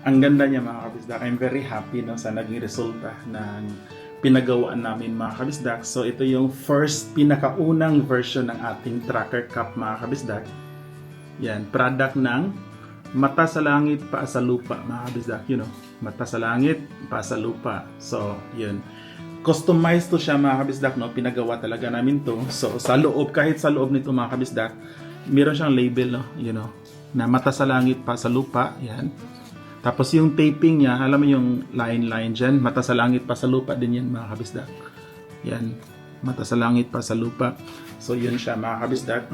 Ang ganda niya mga kabisdak. I'm very happy no, sa naging resulta ng pinagawaan namin mga kabisdak. So ito yung first pinakaunang version ng ating tracker cup mga kabisdak. Yan, product ng Mata sa Langit, Paa sa Lupa mga kabisdak. You know, Mata sa Langit, Paa sa Lupa. So yun. Customized to siya mga kabisdak, no? Pinagawa talaga namin to. So sa loob, kahit sa loob nito mga kabisdak, meron siyang label, no? You know, na Mata sa Langit, Paa sa Lupa. Yan. Tapos yung taping niya, alam mo yung line-line dyan, Mata sa Langit, Paa sa Lupa din yan mga kabisdak. Yan, Mata sa Langit, Paa sa Lupa. So yun siya mga kabisdak.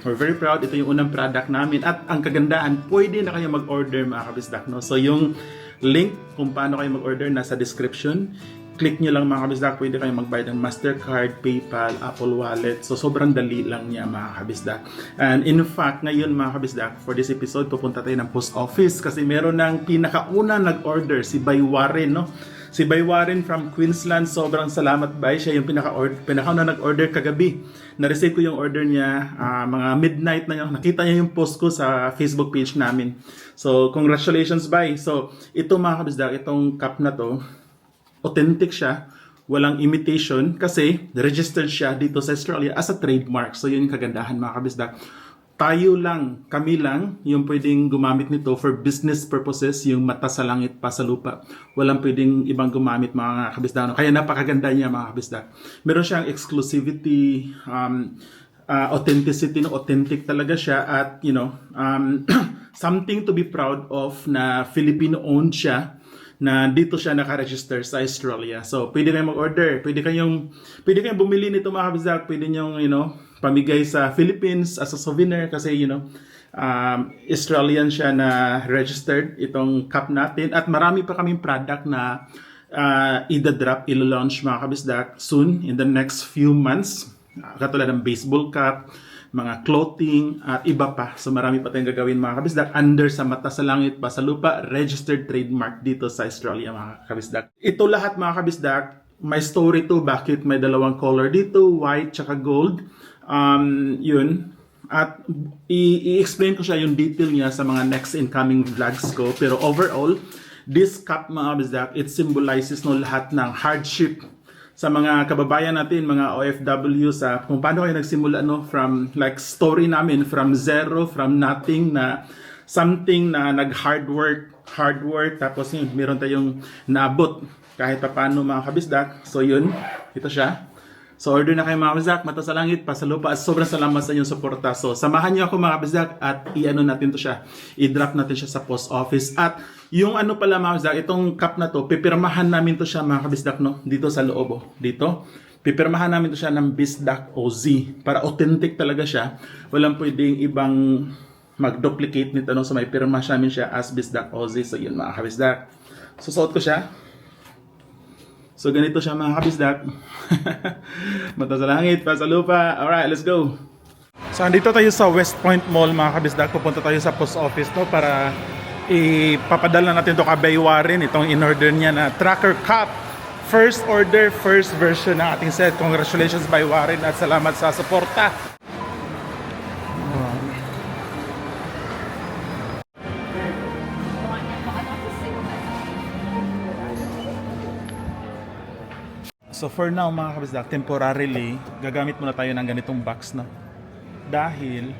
We're very proud. Ito yung unang product namin. At ang kagandaan, pwede na kayo mag-order mga kabisdak. No? So yung link kung paano kayo mag-order nasa description. Click nyo lang mga kabisdak. Pwede kayo magbayad ng Mastercard, PayPal, Apple Wallet. So sobrang dali lang niya mga kabisdak. And in fact, ngayon mga kabisdak, for this episode, pupunta tayo ng post office kasi meron ng pinakauna nag-order, si Bay Warren. No? Si Bay Warren from Queensland. Sobrang salamat Bay. Siya yung pinakauna nag-order kagabi. Na-receive ko yung order niya mga midnight na yun. Nakita niya yung post ko sa Facebook page namin. So congratulations Bay. So ito mga kabisdak, itong cup na to, authentic siya, walang imitation kasi registered siya dito sa Australia as a trademark. So yun yung kagandahan mga kabisdak. Tayo lang, kami lang, yung pwedeng gumamit nito for business purposes, yung Mata sa Langit, Paa sa Lupa. Walang pwedeng ibang gumamit mga kabisdak. Kaya napakaganda niya mga kabisdak. Meron siyang exclusivity, authenticity, no? Authentic talaga siya at you know, something to be proud of na Filipino-owned siya, na dito siya naka-register sa Australia. So, pwede kayong mag-order. Pwede kayong bumili nito mga kabisdak. Pwede nyo, you know, pamigay sa Philippines as a souvenir kasi, you know, Australian siya na registered itong cup natin. At marami pa kaming product na ida-drop, ilo-launch mga kabisdak soon in the next few months. Katulad ng baseball cup, mga clothing, at iba pa. So marami pa tayong gagawin mga kabisdak under sa Mata sa Langit, Paa sa Lupa, registered trademark dito sa Australia mga kabisdak. Ito lahat mga kabisdak, may story to bakit may dalawang color dito, white tsaka gold. Yun. At i-explain ko siya yung detail niya sa mga next incoming vlogs ko. Pero overall, this cup mga kabisdak, it symbolizes no lahat ng hardship sa mga kababayan natin, mga OFW, sa kung paano kayo nagsimula, no, from like story namin, from zero, from nothing, na something na hard work, tapos yun, meron tayong naabot kahit pa paano mga kabisdak. So yun, ito siya. So order na kayo mga kabisdak, Mata sa Langit, Paa sa Lupa. Sobrang salamat sa inyong suporta. So samahan niyo ako mga kabisdak at i-ano natin to siya, i-drop natin siya sa post office. At yung ano pala mga kabisdak, itong cup na to, pipirmahan namin to siya mga kabisdak, no, dito sa loob, oh, dito. Pipirmahan namin to siya ng BizDoc OZ para authentic talaga siya. Walang pwedeng ibang mag-duplicate nito, no. So may pirma namin siya as BizDoc OZ. So yun mga kabisdak. Susuot ko siya. So ganito siya mga kabisdak. Mata sa Langit, Paa sa Lupa. Alright, let's go. So andito tayo sa West Point Mall mga kabisdak. Pupunta tayo sa post office to para ipapadala natin to kay Bay Warren. Itong in-order niya na tracker cup. First order, first version ng ating set. Congratulations Bay Warren at salamat sa suporta. So for now mga kabisdak, temporarily, gagamit muna tayo ng ganitong box na. Dahil,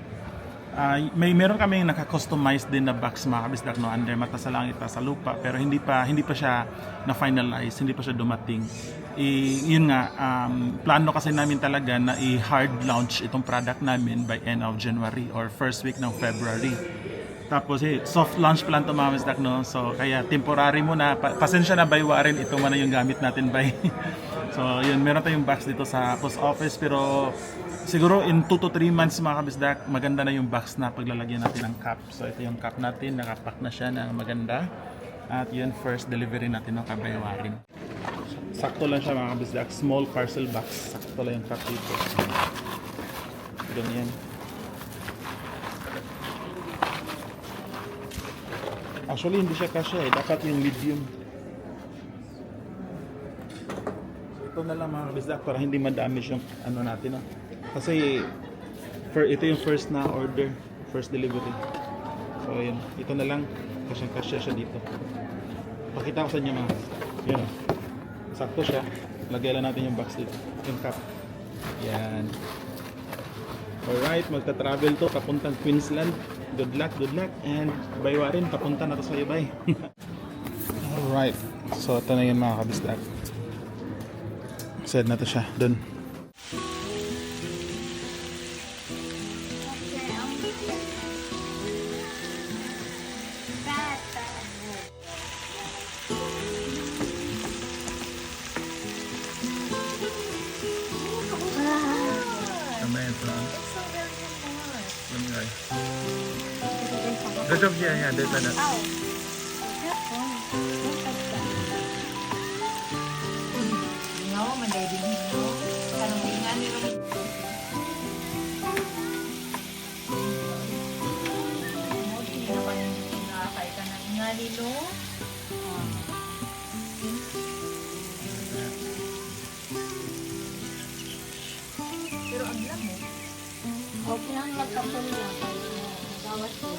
meron kaming naka-customize din na box mga kabisdak, no, under Mata sa Langit, Paa sa Lupa. Pero hindi pa siya na-finalize, hindi pa siya dumating. Yun nga, plano kasi namin talaga na i-hard launch itong product namin by end of January or first week ng February. Tapos soft launch plan to mga kabisdak, no. So kaya temporary muna, pasensya na Bay Warren, ito muna yung gamit natin Bay. So yun, meron tayong box dito sa post office pero siguro in 2 to 3 months mga kabisdak, maganda na yung box na paglalagyan natin ng cup. So ito yung cup natin, nakapack na siya na maganda. At yun, first delivery natin ng Bay Warren. Sakto lang siya mga kabisdak, small parcel box. Sakto lang yung cup dito. Ganyan. Actually hindi siya kasya dapat yung medium. Ito na lang mga kabisdak para hindi ma-damage yung ano natin, no? Kasi ito yung first na order, first delivery. So yun, ito na lang. Kasyang-kasya siya dito. Pakita ko sa inyo mga. Yan o. Sakto siya. Lagay lang natin yung box dito. Yung cup. Yan. Alright, magta-travel to papuntang Queensland. Good luck, good luck. And baywa rin, papunta na to sa ibay. Alright. So, ito na yun mga kabisdak. Set na to siya. Dun. Good job, yeah, there's that. No, mandaydi mo. Kanang tingan ni ron. Mo din na pa na kay kanang ngali no. Pero ang lam mo. Okay lang magkapon na kay gawas ko.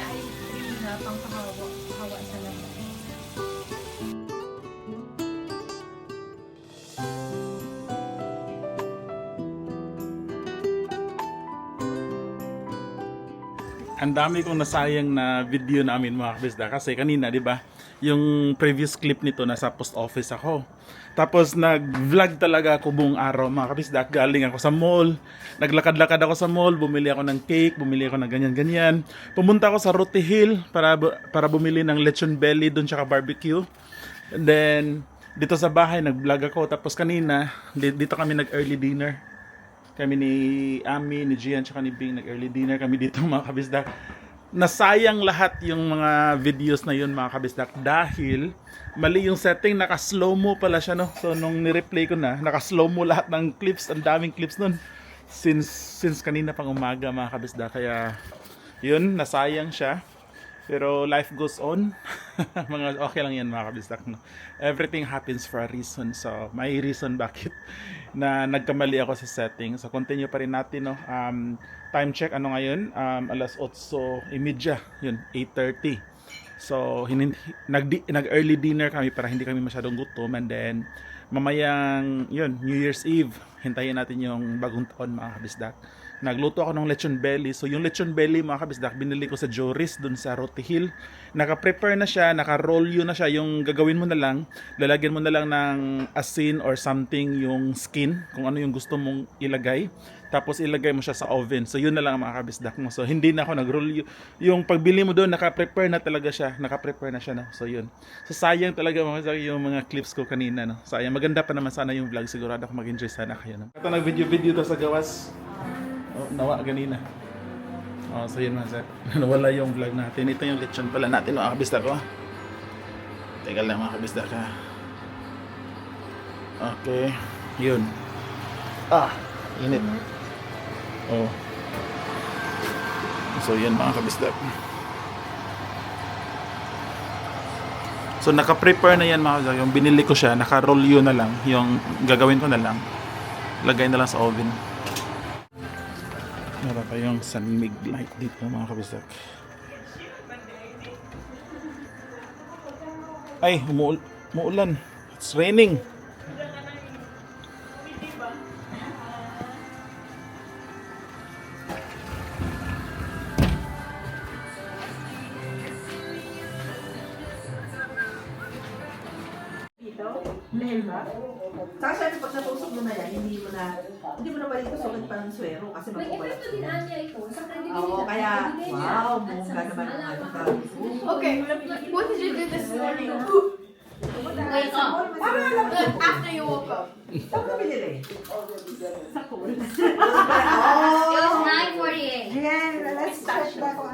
Ay, hindi na pang hawa sa lamay. Ang dami kong nasayang na video namin mga kabisda kasi kanina, di ba, yung previous clip nito nasa post office ako. Tapos nag-vlog talaga ako buong araw mga kabisda. Galing ako sa mall, naglakad-lakad ako sa mall, bumili ako ng cake, bumili ako ng ganyan-ganyan. Pumunta ako sa Roti Hill para bumili ng lechon belly doon tsaka barbecue. And then dito sa bahay nag-vlog ako. Tapos kanina dito kami nag-early dinner. Kami ni Ami, ni Gian, tsaka ni Bing nag-early dinner kami dito mga kabisdak. Nasayang lahat yung mga videos na yun mga kabisdak dahil mali yung setting, naka-slow mo pala siya no. So nung ni-replay ko na, naka-slow mo lahat ng clips, ang daming clips nun. Since kanina pang umaga mga kabisdak, kaya yun, nasayang siya. Pero life goes on. Mga okay lang yan mga kabisdak. No? Everything happens for a reason. So may reason bakit na nagkamali ako sa setting. So continue pa rin natin. No? Time check ano ngayon? Alas 8:30. Yun, 8:30. So nag-early dinner kami para hindi kami masyadong gutom. And then mamayang yun, New Year's Eve. Hintayin natin yung bagong taon mga kabisdak. Nagluto ako ng lechon belly. So yung lechon belly mga kabisdak, binili ko sa Joris dun sa Roti Hill. Naka-prepare na siya, naka-roll yun na siya. Yung gagawin mo na lang, lalagyan mo na lang ng asin or something yung skin, kung ano yung gusto mong ilagay. Tapos ilagay mo siya sa oven. So yun na lang mga kabisdak mo. So hindi na ako nag-roll. Yung pagbili mo doon, naka-prepare na talaga siya. Naka-prepare na siya. No? So yun. So sayang talaga mga kabisdak yung mga clips ko kanina. No? Sayang. Maganda pa naman sana yung vlog. Sigurado ako mag-enjoy sana kayo. No? Ito nag-video to sa gawas. Oh, nawa ganina. Oh, so yun mga sir. Nawala yung vlog natin. Ito yung lechon pala natin mga kabisdak ko. Teka lang mga kabisdak ha. Okay. Yun. Init. Oh. So yan mga kabisdak. So naka-prepare na yan mga kabisdak. Yung binili ko siya, naka-roll yun na lang. Yung gagawin ko na lang. Lagay na lang sa oven. Meron pa yung sunmig light dito mga kabisdak. Ay, umuulan. It's raining. Dahil ba? Saka syempre pag natusok mo na yan, hindi mo na balik tusok parang swero kasi May magpapalat epekto din anya ito sa credibility. Oo, kaya wow, bongga naman ang ano tawag. Okay, what did you do this morning? Wake up. Parang alam ko, After you woke up. saan ka binili? Sa pool. It was 9:48. Ayan, let's check na kung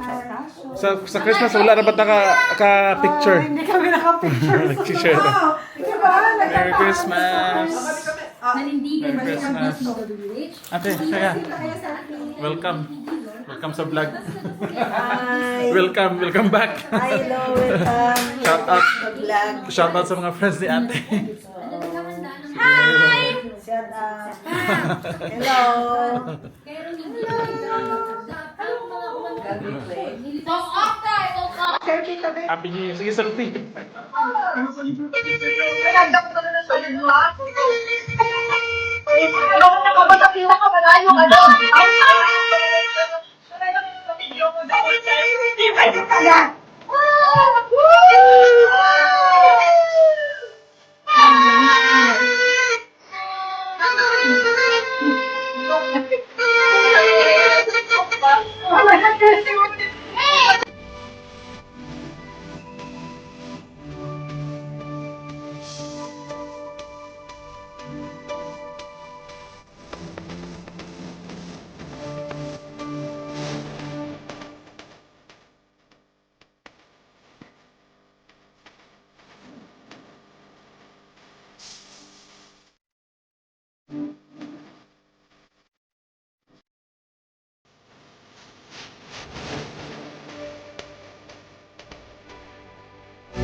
Sa Christmas wala na ba ka-picture? Hindi kami naka-picture. Nag-share. Oh, ikaw ba? Merry Christmas! Nanindigan Merry ba siya Christmas. ng DWH? Ate, kaya. Welcome. Welcome sa vlog. Hi. Welcome back. Hello, welcome. Shout out. Vlog. Shout out sa mga friends ni ate. Hi! Shout out. Hello. Kaya rin yung mga Talk off tayo, talk off. Selfie tabi. Happy New Year. Sige, selfie. Oh my God,